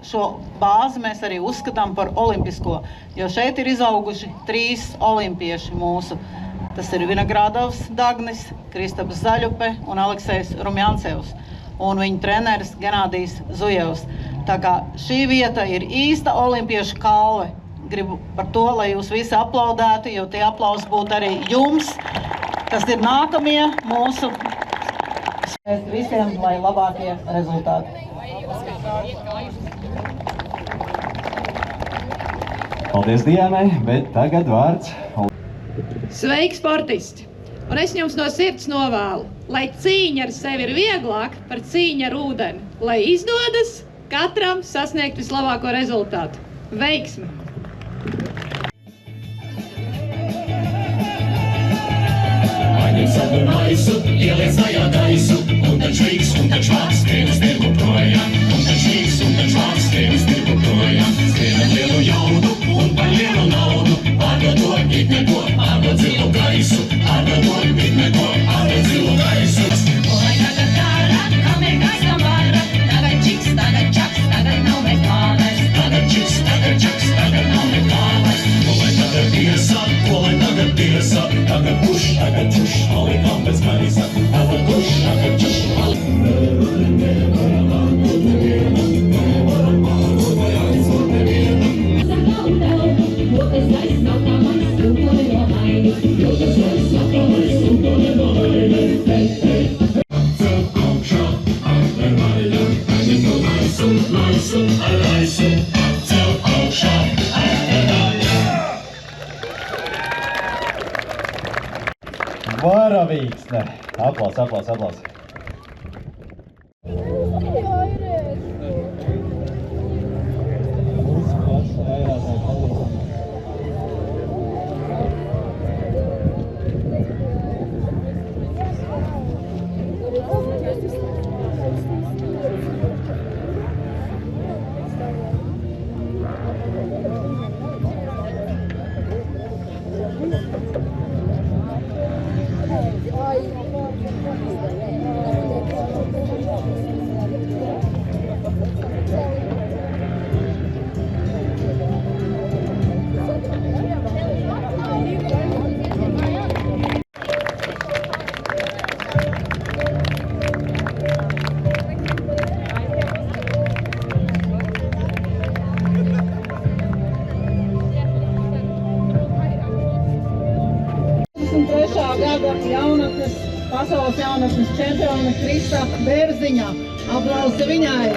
šo bāzi mēs arī uzskatām par olimpisko, jo šeit ir izauguši 3 olimpieši mūsu. Tas ir Vinagrādovs Dagnis, Kristaps Zaļupe un Aleksejs Rumjancevs. Un viņa treneris Genādijs Zujevs. Tā kā šī vieta ir īsta olimpiešu kalve. Gribu par to, lai jūs visi aplaudētu, jo tie aplausi būtu arī jums, kas ir nākamie mūsu visiem, lai labākie rezultāti. Paldies Dianai, bet tagad vārds. Sveiki, sportisti! Un es jums no sirds novēlu, lai cīņa ar sevi ir vieglāk par cīņu ar ūdeni, lai izdodas katram sasniegt vislabāko rezultātu. Veiksmi! Paņem savu maisu, ieliec tajā gaisu, un tad švīks, un tad švāks, skrien uz tirgu projām. Un tad švīks, un tad švāks, skrien uz tirgu projām. Skrienam lielu jaudu, un par lielu naudu. Pārdodot it neko, pārdod zilu gaisu. Pārdodot it neko, pārdod zilu gaisu. Oi, tagad dara, kam ir gaisam vara. Tagad čiks, tagad čaks, tagad nav nekādas. Tagad čiks, tagad čaks, tagad nav nekādas. Ko lai tagad tiesa, ko lai tagad tiesa. Tagad puš, tagad čuš, malikām pēc gaisa. Tagad puš, tagad čuš, Varavīksne. Aplaus, aplaus, aplaus. Gada jaunatnes, pasaules jaunatnes čempione Krista Bērziņa. Aplausi viņai!